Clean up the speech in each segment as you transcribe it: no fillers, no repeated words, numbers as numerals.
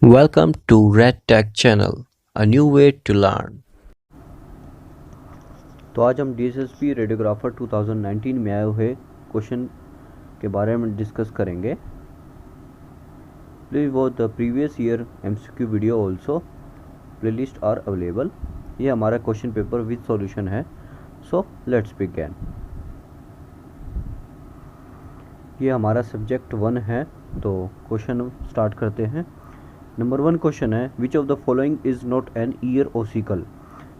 Welcome to Red Tech Channel, a new way to learn. तो आज हम DSSB radiographer 2019 में आए हुए क्वेश्चन के बारे में डिस्कस करेंगे. Please watch the previous year MCQ video also. Playlist are available. ये हमारा क्वेश्चन पेपर विद सॉल्यूशन है. So let's begin. ये हमारा सब्जेक्ट 1 है, तो क्वेश्चन स्टार्ट करते हैं. नंबर 1 क्वेश्चन है, which of the following is not an year ossicle.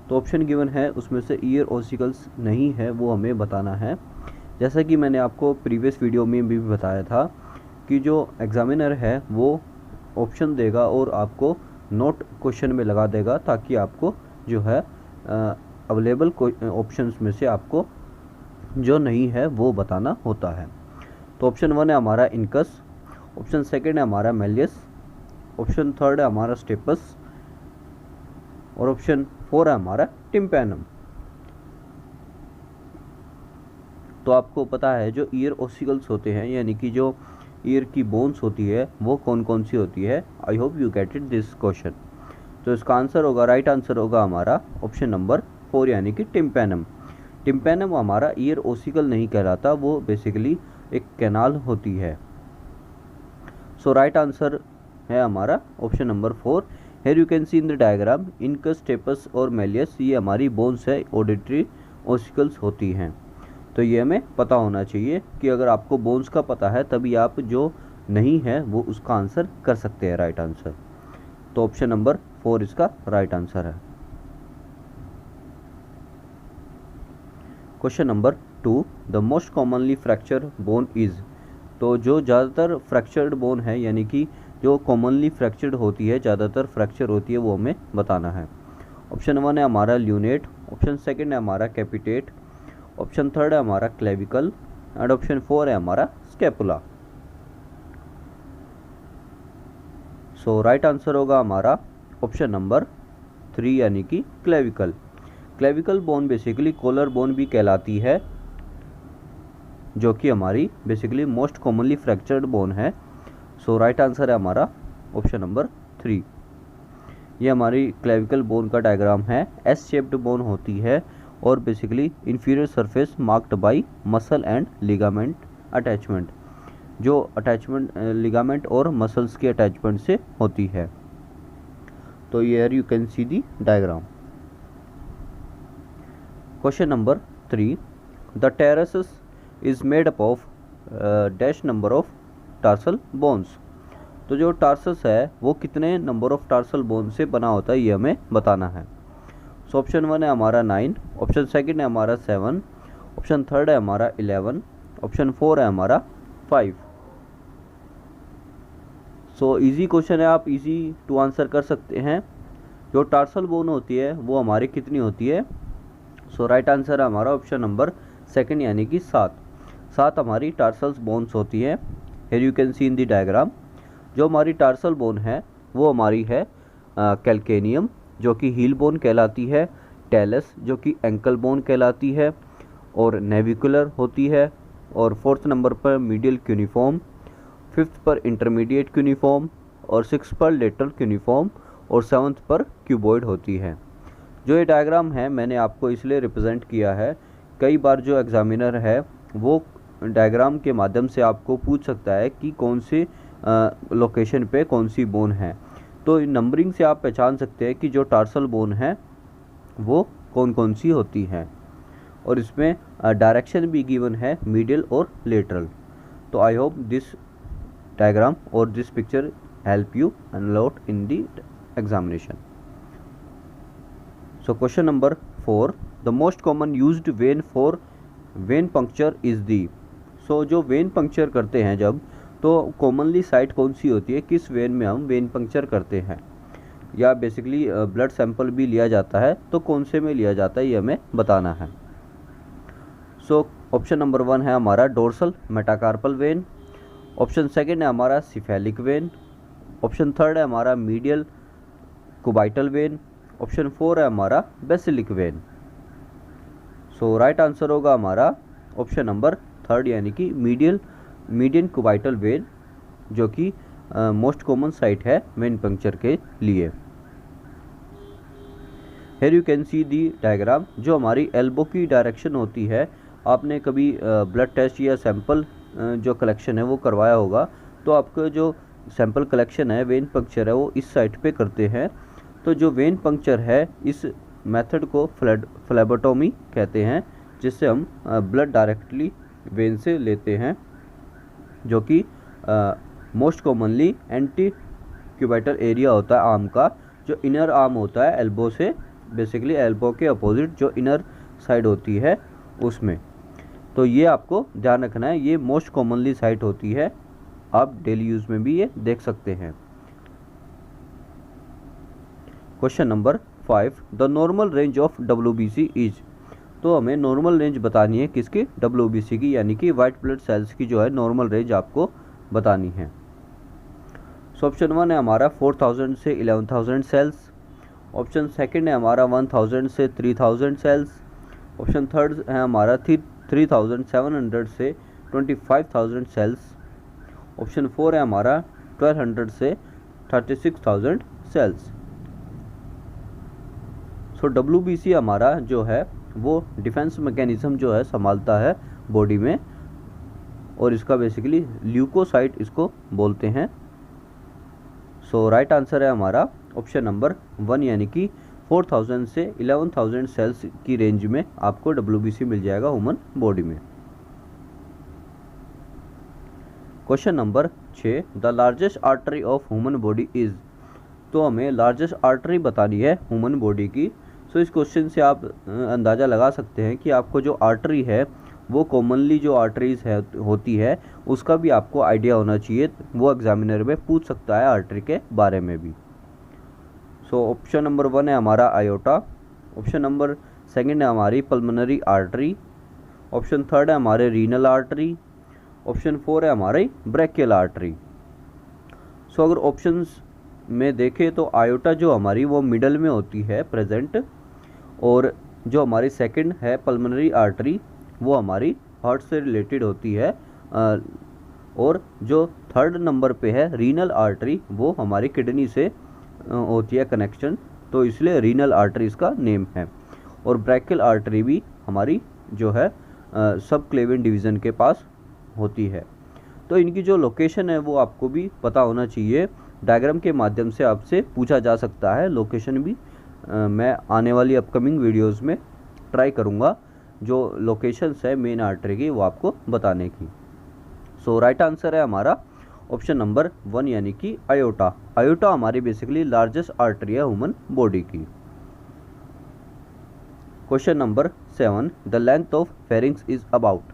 तो ऑप्शन गिवन है, उसमें से ईयर ओसिकल्स नहीं है, वो हमें बताना है. जैसा कि मैंने आपको प्रीवियस वीडियो में भी बताया था कि जो एग्जामिनर है वो ऑप्शन देगा और आपको नोट क्वेश्चन में लगा देगा, ताकि आपको जो है अवेलेबल ऑप्शंस में से आपको जो नहीं है वो बताना होता है. तो ऑप्शन 1 है हमारा इनकस, ऑप्शन 2 है हमारा मेलियस, ऑप्शन 3 है हमारा स्टेपस और ऑप्शन 4 है हमारा टिम्पैनम. तो आपको पता है जो ईयर ओसिकल्स होते हैं, यानी कि जो ईयर की बोन्स होती है वो कौन कौन सी होती है. I hope you get it this question. तो इसका आंसर होगा, राइट आंसर होगा हमारा ऑप्शन नंबर 4 यानी कि टिम्पैनम. टिम्पैनम हमारा ईयर ओसिकल नहीं कहलाता, वो बेसिकली एक कैनाल होती है. सो राइट आंसर है हमारा option number 4. Here you can see in the diagram incus, stapes और मेलियस, ये हमारी बोन्स है, ऑडिटरी ओसिकल्स होती हैं. तो ये हमें पता होना चाहिए कि अगर आपको बोन्स का पता है तभी आप जो नहीं है वो उसका आंसर कर सकते हैं, राइट आंसर. तो ऑप्शन नंबर 4 इसका राइट आंसर है. Question number 2, the most commonly fracture bone is. तो जो ज़्यादातर फ्रैक्चर्ड बोन है, यानी कि जो कॉमनली फ्रैक्चर्ड होती है, ज़्यादातर फ्रैक्चर होती है, वो हमें बताना है. ऑप्शन 1 है हमारा ल्यूनेट, ऑप्शन 2 है हमारा कैपिटेट, ऑप्शन 3 है हमारा क्लेविकल एंड ऑप्शन 4 है हमारा स्कैपुला. सो राइट आंसर होगा हमारा ऑप्शन नंबर 3 यानी कि clavicle. Clavicle bone basically collar bone भी कहलाती है, जो कि हमारी basically most commonly fractured bone है. सो राइट आंसर है हमारा ऑप्शन नंबर 3. ये हमारी क्लेविकल बोन का डायग्राम है. एस शेप्ड बोन होती है और basically inferior surface marked by muscle and ligament attachment, जो अटैचमेंट लिगामेंट और मसल्स के अटैचमेंट से होती है. तो here you can see the diagram. Question number 3, the terrace is made up of dash number of tarsal bones. तो जो tarsus है वो कितने नंबर ऑफ टार्सल बोन से बना होता है, ये हमें बताना है. सो ऑप्शन 1 है हमारा 9, ऑप्शन 2 है हमारा 7, ऑप्शन 3 है हमारा 11, ऑप्शन 4 है हमारा 5. सो इजी क्वेश्चन है, आप इजी टू आंसर कर सकते हैं. जो टार्सल बोन होती है वो हमारी कितनी होती है. सो राइट आंसर है हमारा ऑप्शन नंबर 2 यानी कि 7 हमारी टार्सल्स बोन्स होती है. Here you can see in the diagram. जो हमारी टार्सल बोन है वो हमारी है कैल्केनियम, जो कि हील बोन कहलाती है, टेलस जो कि एंकल बोन कहलाती है, और नेविकुलर होती है, और 4th नंबर पर मीडियल क्यूनिफॉर्म, 5th पर इंटरमीडिएट क्यूनिफॉर्म, और 6th पर लेटरल क्यूनिफॉर्म, और 7th पर क्यूबॉइड होती है. जो ये डायग्राम है मैंने आपको इसलिए रिप्रेजेंट किया है, कई बार जो एग्जामिनर है वो डायग्राम के माध्यम से आपको पूछ सकता है कि कौन से लोकेशन पे कौन सी बोन है. तो नंबरिंग से आप पहचान सकते हैं कि जो टार्सल बोन है वो कौन कौन सी होती हैं, और इसमें डायरेक्शन भी गिवन है, मीडियल और लेटरल. तो आई होप दिस डायग्राम और this picture help you a lot in the examination. So question number 4, the most common used vein for vein puncture is the. So जो वेन पंक्चर करते हैं जब, तो commonly site कौन सी होती है, किस वेन में हम वेन पंक्चर करते हैं, या बेसिकली ब्लड सैंपल भी लिया जाता है तो कौन से में लिया जाता है, ये हमें बताना है. सो ऑप्शन नंबर 1 है हमारा डोर्सल मेटाकार्पल वेन, ऑप्शन 2 है हमारा सिफेलिक वेन, ऑप्शन 3 है हमारा मीडियल कुबाइटल वेन, ऑप्शन 4 है हमारा बेसिलिक वेन. सो राइट आंसर होगा हमारा ऑप्शन नंबर 3 यानी कि मीडियन कुबाइटल वेन, जो कि मोस्ट कॉमन साइट है वेन पंक्चर के लिए। Here you can see the diagram. जो हमारी एल्बो की डायरेक्शन होती है, आपने कभी ब्लड टेस्ट या सैंपल जो कलेक्शन है वो करवाया होगा, तो आपका जो सैंपल कलेक्शन है वेन पंक्चर है वो इस साइट पे करते हैं। तो जो वेन पंक्चर है इस मेथड को फ्लेबोटोमी कहते हैं, जिससे हम ब्लड डायरेक्टली वेन से लेते हैं, जो कि most commonly anti cubital area होता है आर्म का, जो इनर आर्म होता है एल्बो से, बेसिकली एल्बो के अपोजिट जो इनर साइड होती है उसमें। तो ये आपको ध्यान रखना है, ये मोस्ट कॉमनली साइट होती है, आप डेली यूज़ में भी ये देख सकते हैं। Question number 5, the normal range of WBC is. तो हमें नॉर्मल रेंज बतानी है किसकी, WBC की, यानी कि वाइट ब्लड सेल्स की जो है नॉर्मल रेंज आपको बतानी है। सो ऑप्शन 1 है हमारा 4000 से 11000 सेल्स। ऑप्शन सेकंड है हमारा 1000 से 3000 सेल्स। ऑप्शन थर्ड है हमारा 3700 से 25000 सेल्स। ऑप्शन 4 है हमारा 1200 से 36000 सेल्स। सो WBC हमारा जो है वो डिफेंस मैकेनिज्म जो है संभालता है बॉडी में, और इसका बेसिकली ल्यूकोसाइट इसको बोलते हैं। सो राइट आंसर है हमारा ऑप्शन नंबर 1, यानी कि 4000 से 11000 सेल्स की रेंज में आपको WBC मिल जाएगा ह्यूमन बॉडी में। Question number 6, the largest artery of human body is. तो हमें लार्जेस्ट आर्टरी बतानी है ह्यूमन बॉडी की। सो इस क्वेश्चन से आप अंदाज़ा लगा सकते हैं कि आपको जो आर्टरी है वो कॉमनली जो आर्टरीज है होती है उसका भी आपको आइडिया होना चाहिए, वो एग्जामिनर में पूछ सकता है आर्टरी के बारे में भी। सो ऑप्शन नंबर 1 है हमारा आयोटा। ऑप्शन नंबर सेकंड है हमारी पल्मोनरी आर्टरी। ऑप्शन थर्ड है हमारे रीनल आर्टरी। ऑप्शन 4 है हमारी ब्रैकियल आर्टरी। सो अगर ऑप्शंस में देखें तो आयोटा जो हमारी वो मिडल में होती है प्रेजेंट, और जो हमारी सेकंड है पल्मोनरी आर्टरी वो हमारी हार्ट से रिलेटेड होती है, और जो थर्ड नंबर पे है रीनल आर्टरी वो हमारी किडनी से होती है कनेक्शन, तो इसलिए रीनल आर्टरी इसका नेम है। और ब्रैकियल आर्टरी भी हमारी जो है सब क्लेवियन डिवीज़न के पास होती है। तो इनकी जो लोकेशन है वो आपको भी पता होना चाहिए, डायग्राम के माध्यम से आपसे पूछा जा सकता है। लोकेशन भी मैं आने वाली अपकमिंग वीडियोस में ट्राई करूँगा जो लोकेशंस है मेन आर्टरी की वो आपको बताने की। सो राइट आंसर है हमारा ऑप्शन नंबर 1, यानी कि आयोटा। आयोटा हमारी बेसिकली लार्जेस्ट आर्टरी है ह्यूमन बॉडी की। Question number 7, the length of pharynx is about.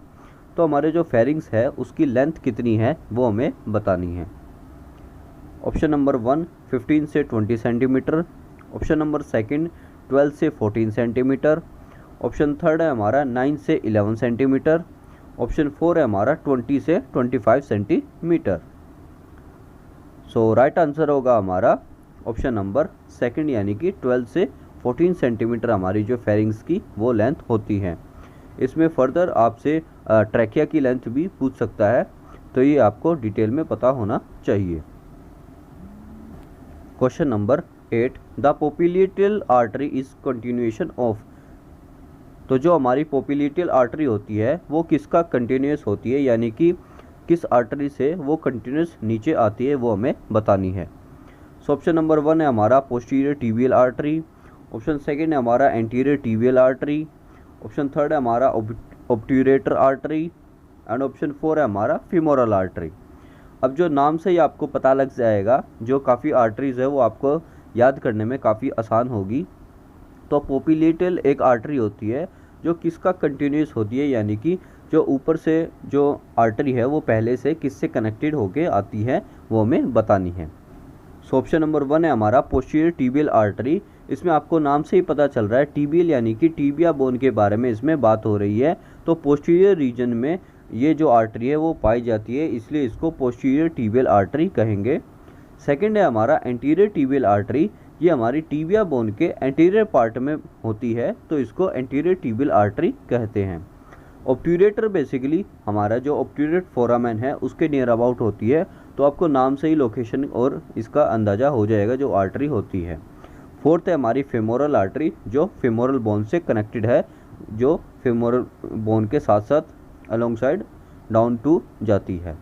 तो हमारे जो फेरिंग्स है उसकी लेंथ कितनी है वो हमें बतानी है। ऑप्शन नंबर 1 15 से 20 सेंटीमीटर। ऑप्शन नंबर सेकंड 12 से 14 सेंटीमीटर। ऑप्शन थर्ड है हमारा 9 से 11 सेंटीमीटर। ऑप्शन 4 है हमारा 20 से 25 सेंटीमीटर। सो राइट आंसर होगा हमारा ऑप्शन नंबर सेकंड, यानी कि 12 से 14 सेंटीमीटर हमारी जो फेरिंग्स की वो लेंथ होती है। इसमें फर्दर आपसे ट्रैकिया की लेंथ भी पूछ सकता है, तो ये आपको डिटेल में पता होना चाहिए। Question number 8, the popliteal artery is continuation of. तो जो हमारी पोपिलियटल आर्टरी होती है वो किसका कंटिन्यूस होती है, यानी कि किस आर्टरी से वो कंटिन्यूस नीचे आती है वो हमें बतानी है। सो ऑप्शन नंबर 1 है हमारा posterior tibial artery. Option second है हमारा anterior tibial artery. Option third है हमारा ऑब्ट्यूरेटर आर्टरी, एंड ऑप्शन 4 है हमारा फीमोरल आर्टरी। अब जो नाम से ही आपको पता लग जाएगा, जो काफ़ी आर्टरीज है वो आपको याद करने में काफ़ी आसान होगी। तो पोपिलियटल एक आर्टरी होती है जो किसका कंटिन्यूस होती है, यानी कि जो ऊपर से जो आर्टरी है वो पहले से किससे कनेक्टेड होके आती है वो हमें बतानी है। सो ऑप्शन नंबर 1 है हमारा पोस्टीरियर टिबियल आर्टरी। इसमें आपको नाम से ही पता चल रहा है टिबियल, यानी कि टिबिया बोन के बारे में इसमें बात हो रही है। तो पोस्टीरियर रीजन में ये जो आर्टरी है वो पाई जाती है, इसलिए इसको पोस्टीरियर टिबियल आर्टरी कहेंगे। सेकंड है हमारा एंटीरियर टिबियल आर्टरी। ये हमारी टिबिया बोन के एंटीरियर पार्ट में होती है, तो इसको एंटीरियर टिबियल आर्टरी कहते हैं। ऑब्ट्यूरेटर बेसिकली हमारा जो ऑब्ट्यूरेट फोरामेन है उसके नियर अबाउट होती है, तो आपको नाम से ही लोकेशन और इसका अंदाज़ा हो जाएगा जो आर्टरी होती है। फोर्थ है हमारी फेमोरल आर्टरी, जो फेमोरल बोन से कनेक्टेड है, जो फेमोरल बोन के साथ साथ अलोंग साइड डाउन टू जाती है।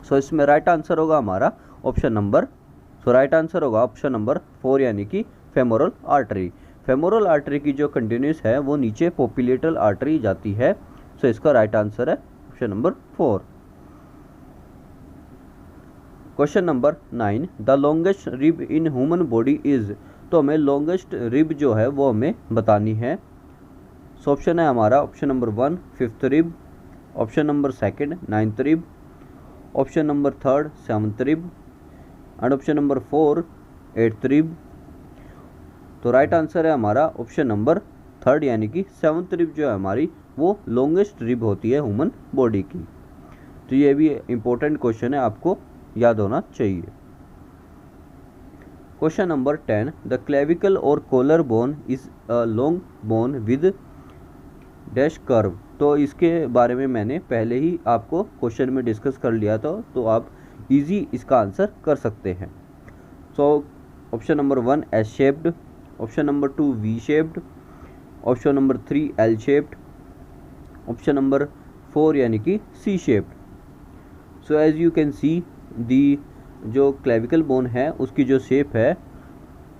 सो इसमें राइट आंसर होगा हमारा ऑप्शन नंबर, राइट आंसर होगा ऑप्शन नंबर 4 यानी कि फेमोरल आर्टरी। फेमोरल आर्टरी की जो कंटिन्यूस है वो नीचे पोपिलेटल आर्टरी जाती है। सो इसका राइट आंसर है option number 4। Question number 9, the longest rib in human body is. तो हमें लॉन्गेस्ट रिब जो है वो हमें बतानी है। सो ऑप्शन है हमारा option number 1 5th rib, option number 2 9th rib, option number 3 7th rib end option number 4 8th rib. तो राइट आंसर है हमारा ऑप्शन नंबर 3 यानी कि 7th रिब जो है हमारी वो लॉन्गेस्ट रिब होती है ह्यूमन बॉडी की। तो ये भी इंपॉर्टेंट क्वेश्चन है, आपको याद होना चाहिए। क्वेश्चन नंबर 10, द क्लेविकल और collar bone is a long bone with dash curve. तो इसके बारे में मैंने पहले ही आपको क्वेश्चन में डिस्कस कर लिया था, तो आप इजी इसका आंसर कर सकते हैं। So option number 1 S shaped, option number 2 V shaped, option number 3 L shaped, option number 4 यानी कि C shaped. So as you can see the जो क्लेविकल बोन है उसकी जो शेप है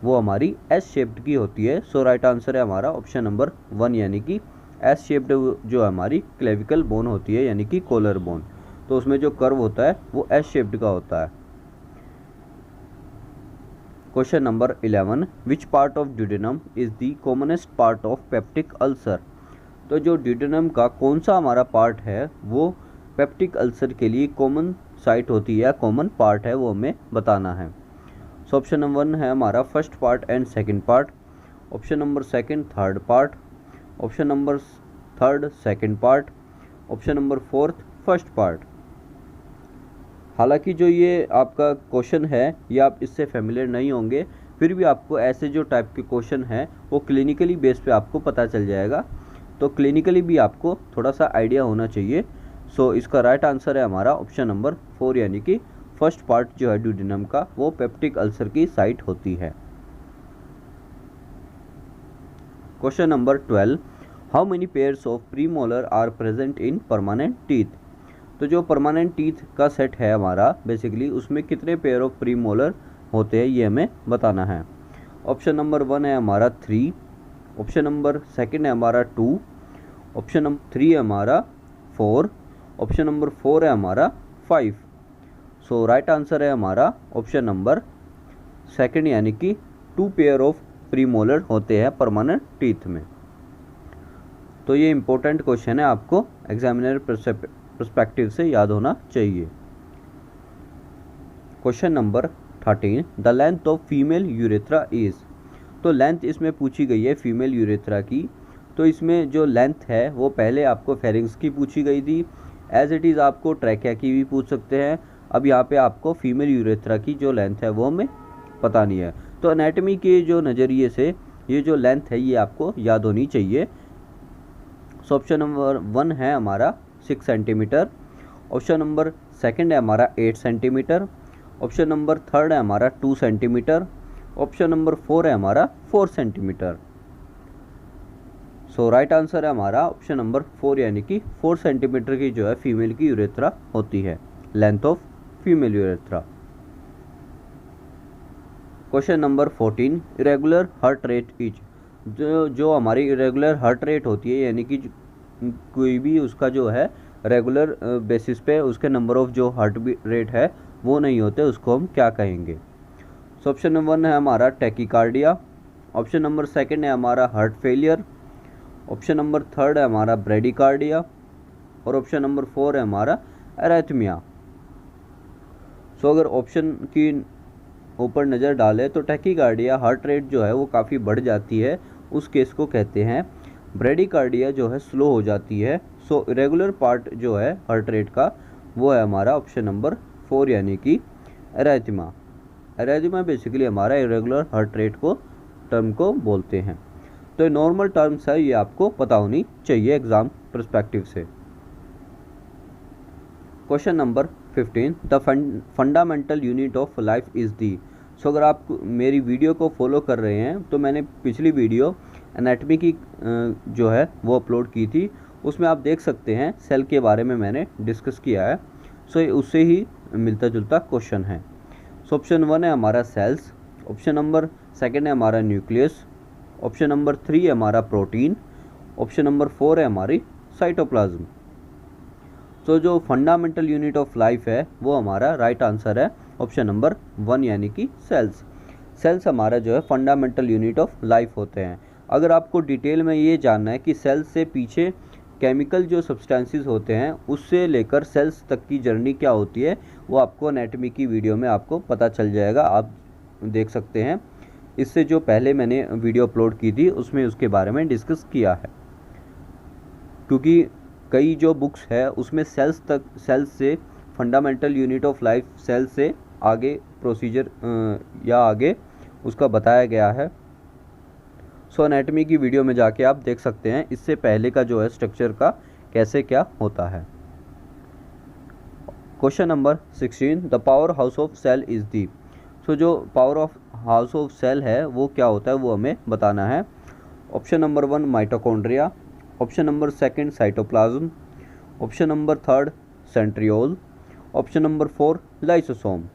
वो हमारी एस शेप्ड की होती है। सो राइट आंसर है हमारा ऑप्शन नंबर 1 यानी कि एस शेप्ड जो हमारी क्लेविकल बोन होती है यानी कि कॉलर बोन, तो उसमें जो कर्व होता है वो एस शेप्ड का होता है। Question number 11, which part of duodenum is the commonest part of peptic ulcer. तो जो ड्यूडेनम का कौन सा हमारा पार्ट है वो पेप्टिक अल्सर के लिए कॉमन साइट होती है, कॉमन पार्ट है, वो हमें बताना है। सो ऑप्शन नंबर 1 है हमारा first part and second part, option number 2 third part, option number 3 second part, option number 4 first part. हालांकि जो ये आपका क्वेश्चन है ये आप इससे फेमिलियर नहीं होंगे, फिर भी आपको ऐसे जो टाइप के क्वेश्चन हैं वो क्लिनिकली बेस पे आपको पता चल जाएगा, तो क्लिनिकली भी आपको थोड़ा सा आइडिया होना चाहिए। सो इसका राइट आंसर है हमारा ऑप्शन नंबर 4 यानी कि फर्स्ट पार्ट जो है ड्यूडेनम का वो पेप्टिक अल्सर की साइट होती है। Question number 12, how many pairs of premolar are present in permanent teeth. तो जो परमानेंट टीथ का सेट है हमारा बेसिकली उसमें कितने पेयर ऑफ प्रीमोलर होते हैं ये हमें बताना है। ऑप्शन नंबर 1 है हमारा 3, ऑप्शन नंबर 2 है हमारा 2, ऑप्शन नंबर 3 है हमारा 4, ऑप्शन नंबर 4 है हमारा 5। सो राइट आंसर है हमारा ऑप्शन नंबर 2 यानी कि 2 पेयर ऑफ प्रीमोलर होते हैं परमानेंट टीथ में। तो ये इंपॉर्टेंट क्वेश्चन है, आपको एग्जामिनर पर्सपेक्टिव से याद होना चाहिए। Question number 13, the length of female urethra is. तो लेंथ इसमें पूछी गई है फीमेल यूरेथ्रा की, तो इसमें जो लेंथ है वो पहले आपको फेरिंग्स की पूछी गई थी, एज इट इज़ आपको ट्रैकिया की भी पूछ सकते हैं। अब यहाँ पे आपको फीमेल यूरेथ्रा की जो लेंथ है वो हमें पता नहीं है, तो एनाटॉमी के जो नज़रिए से ये जो लेंथ है ये आपको याद होनी चाहिए। सो ऑप्शन नंबर 1 है हमारा 6 सेंटीमीटर, ऑप्शन नंबर 2 है हमारा 8 सेंटीमीटर, ऑप्शन नंबर 3 है हमारा 2 सेंटीमीटर, ऑप्शन नंबर 4 है हमारा 4 सेंटीमीटर। सो राइट आंसर है हमारा ऑप्शन नंबर 4 यानी कि 4 सेंटीमीटर की जो है फीमेल की यूरेथ्रा होती है, length of female urethra. Question number 14, irregular heart rate is. जो हमारी इरेगुलर हार्ट रेट होती है यानी कि कोई भी उसका जो है रेगुलर बेसिस पे उसके नंबर ऑफ जो हार्ट रेट है वो नहीं होते, उसको हम क्या कहेंगे। सो ऑप्शन नंबर 1 है हमारा टैकीकार्डिया, ऑप्शन नंबर 2 है हमारा हार्ट फेलियर, ऑप्शन नंबर 3 है हमारा ब्रेडिकार्डिया और ऑप्शन नंबर 4 है हमारा एरेथमिया। सो अगर ऑप्शन की ऊपर नज़र डालें तो टैकीकार्डिया हार्ट रेट जो है वो काफ़ी बढ़ जाती है, उस केस को कहते हैं। ब्रेडिकार्डिया जो है स्लो हो जाती है। सो इरेगुलर पार्ट जो है हार्ट रेट का वो है हमारा ऑप्शन नंबर 4 यानी कि एरेथमिया। एरेथमिया बेसिकली हमारा इरेगुलर हार्ट रेट को टर्म को बोलते हैं। तो ये नॉर्मल टर्म्स है, ये आपको पता होनी चाहिए एग्जाम पर्सपेक्टिव से। Question number 15 the fundamental unit of life is the. So अगर आप मेरी वीडियो को फॉलो कर रहे हैं तो मैंने पिछली वीडियो एनाटॉमी की जो है वो अपलोड की थी, उसमें आप देख सकते हैं सेल के बारे में मैंने डिस्कस किया है। सो उससे ही मिलता जुलता क्वेश्चन है। सो ऑप्शन 1 है हमारा सेल्स, ऑप्शन नंबर 2 है हमारा न्यूक्लियस, ऑप्शन नंबर 3 है हमारा प्रोटीन, ऑप्शन नंबर 4 है हमारी साइटोप्लाज्म। तो जो फंडामेंटल यूनिट ऑफ लाइफ है वो हमारा राइट आंसर है ऑप्शन नंबर 1 यानी कि सेल्स। सेल्स हमारा जो है फंडामेंटल यूनिट ऑफ लाइफ होते हैं। अगर आपको डिटेल में ये जानना है कि सेल्स से पीछे केमिकल जो सब्सटेंसेस होते हैं उससे लेकर सेल्स तक की जर्नी क्या होती है, वो आपको एनाटॉमी की वीडियो में आपको पता चल जाएगा, आप देख सकते हैं। इससे जो पहले मैंने वीडियो अपलोड की थी उसमें उसके बारे में डिस्कस किया है, क्योंकि कई जो बुक्स है उसमें सेल्स से fundamental unit of life cells से आगे प्रोसीजर या आगे उसका बताया गया है। सो एनाटॉमी की वीडियो में जाके आप देख सकते हैं इससे पहले का जो है स्ट्रक्चर का कैसे क्या होता है। Question number 16 the power house of cell is the. So जो power of house of cell है वो क्या होता है वो हमें बताना है। Option number 1 mitochondria, option number 2 cytoplasm, option number 3 centriole, option number 4 lysosome.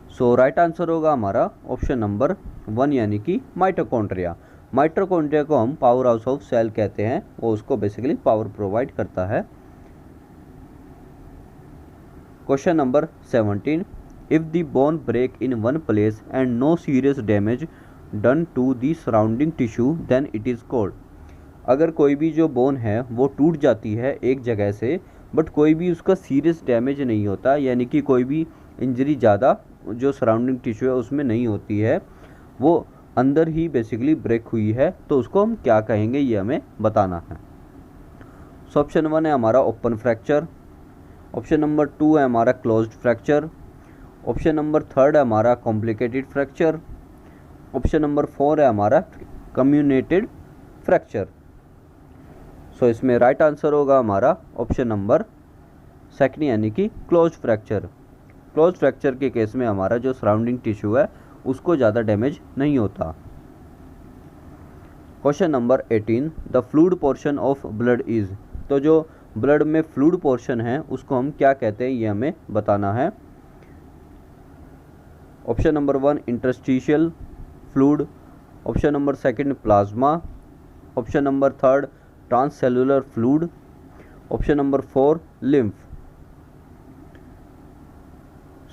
So right answer होगा हमारा ऑप्शन नंबर 1 यानी कि माइटोकॉन्ड्रिया। माइटोकॉन्ड्रिया को हम पावर हाउस ऑफ सेल कहते हैं, वो उसको बेसिकली पावर प्रोवाइड करता है। Question number 17 if the bone break in one place and no serious damage done to the surrounding tissue then it is called. अगर कोई भी जो बोन है वो टूट जाती है एक जगह से बट कोई भी उसका सीरियस डैमेज नहीं होता, यानी कि कोई भी इंजरी ज़्यादा जो सराउंडिंग टिश्यू है उसमें नहीं होती है, वो अंदर ही बेसिकली ब्रेक हुई है, तो उसको हम क्या कहेंगे ये हमें बताना है। सो ऑप्शन 1 है हमारा ओपन फ्रैक्चर, ऑप्शन नंबर 2 है हमारा क्लोज्ड फ्रैक्चर, ऑप्शन नंबर 3 है हमारा कॉम्प्लिकेटेड फ्रैक्चर, ऑप्शन नंबर 4 है हमारा कम्युनेटेड फ्रैक्चर। सो इसमें राइट आंसर होगा हमारा ऑप्शन नंबर 2 यानी कि क्लोज्ड फ्रैक्चर। क्लोज्ड फ्रैक्चर के केस में हमारा जो सराउंडिंग टिश्यू है उसको ज़्यादा डैमेज नहीं होता। Question number 18 the fluid portion of blood is. तो जो ब्लड में फ्लूइड पोर्शन है उसको हम क्या कहते हैं ये हमें बताना है। Option number 1 interstitial fluid, option number 2 plasma, option number 3 transcellular fluid, option number 4 lymph.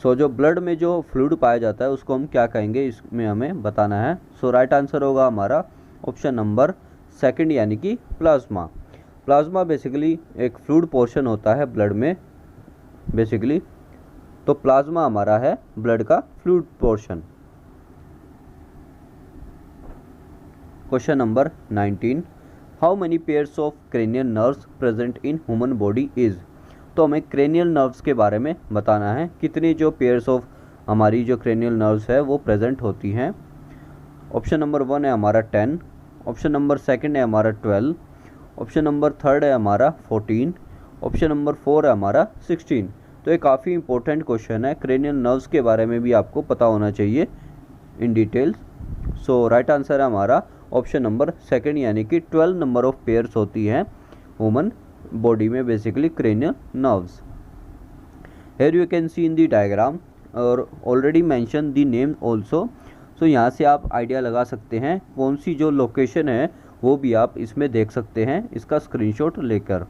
So जो ब्लड में जो फ्लूइड पाया जाता है उसको हम क्या कहेंगे इसमें हमें बताना है। सो राइट आंसर होगा हमारा ऑप्शन नंबर 2 यानी कि प्लाज्मा। प्लाज्मा बेसिकली एक फ्लूइड पोर्शन होता है ब्लड में बेसिकली, तो प्लाज्मा हमारा है ब्लड का fluid portion. Question number 19 how many pairs of cranial nerves present in human body is. तो हमें क्रेनियल नर्व्स के बारे में बताना है, कितनी जो पेयर्स ऑफ हमारी जो क्रेनियल नर्व्स है वो प्रेजेंट होती हैं। ऑप्शन नंबर 1 है हमारा 10, ऑप्शन नंबर 2 है हमारा 12, ऑप्शन नंबर 3 है हमारा 14, ऑप्शन नंबर 4 है हमारा 16। तो ये काफ़ी इंपॉर्टेंट क्वेश्चन है, क्रेनियल नर्व्स के बारे में भी आपको पता होना चाहिए in details. So right answer है हमारा ऑप्शन नंबर 2 यानी कि 12 नंबर ऑफ पेयर्स होती हैं ह्यूमन बॉडी में basically cranial nerves. Here you can see in the diagram और already mention the name also. So यहाँ से आप आइडिया लगा सकते हैं कौन सी जो लोकेशन है वो भी आप इसमें देख सकते हैं इसका स्क्रीनशॉट लेकर।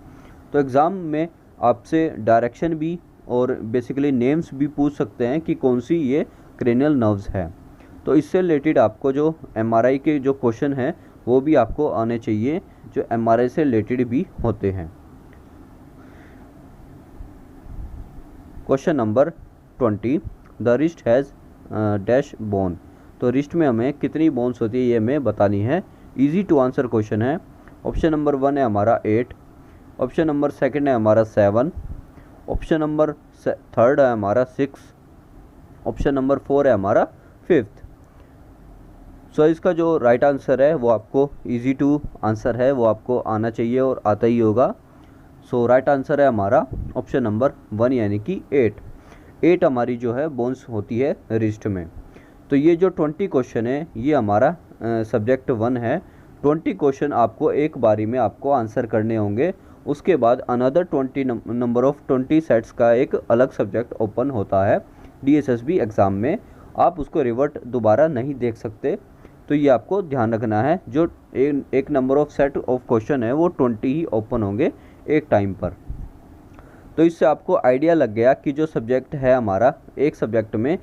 तो एग्ज़ाम में आपसे डायरेक्शन भी और बेसिकली नेम्स भी पूछ सकते हैं कि कौन सी ये क्रेनियल नर्व्स है। तो इससे रिलेटेड आपको जो MRI के जो क्वेश्चन हैं वो भी आपको आने चाहिए जो MRI से रिलेटेड भी होते हैं। Question number 20 the wrist has dash bone. तो रिस्ट में हमें कितनी बोन्स होती है ये हमें बतानी है। इजी टू आंसर क्वेश्चन है। ऑप्शन नंबर 1 है हमारा 8, ऑप्शन नंबर 2 है हमारा 7, ऑप्शन नंबर 3 है हमारा 6, ऑप्शन नंबर 4 है हमारा 5th। सो इसका जो राइट आंसर है वो आपको इजी टू आंसर है वो आपको आना चाहिए और आता ही होगा। सो राइट आंसर है हमारा ऑप्शन नंबर 1 यानी कि 8 हमारी जो है बोन्स होती है रिस्ट में। तो ये जो 20 क्वेश्चन है ये हमारा सब्जेक्ट 1 है। 20 क्वेश्चन आपको एक बारी में आपको आंसर करने होंगे। उसके बाद अनदर 20 नंबर ऑफ 20 सेट्स का एक अलग सब्जेक्ट ओपन होता है DSSB एग्ज़ाम में, आप उसको रिवर्ट दोबारा नहीं देख सकते। तो ये आपको ध्यान रखना है, जो एक number of set of question है वो 20 ही ओपन होंगे एक टाइम पर। तो इससे आपको आइडिया लग गया कि जो सब्जेक्ट है हमारा एक सब्जेक्ट में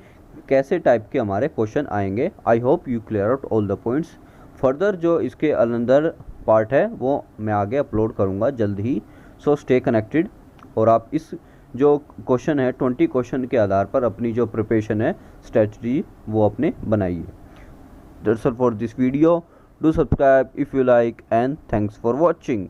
कैसे टाइप के हमारे क्वेश्चन आएंगे। I hope you clear out all the points. Further जो इसके अंदर पार्ट है वो मैं आगे अपलोड करूँगा जल्द ही। सो स्टे कनेक्टेड और आप इस जो क्वेश्चन है 20 क्वेश्चन के आधार पर अपनी जो प्रिपरेशन है स्ट्रेटजी वो अपने बनाइए। That's all for this video. Do subscribe if you like and thanks for watching.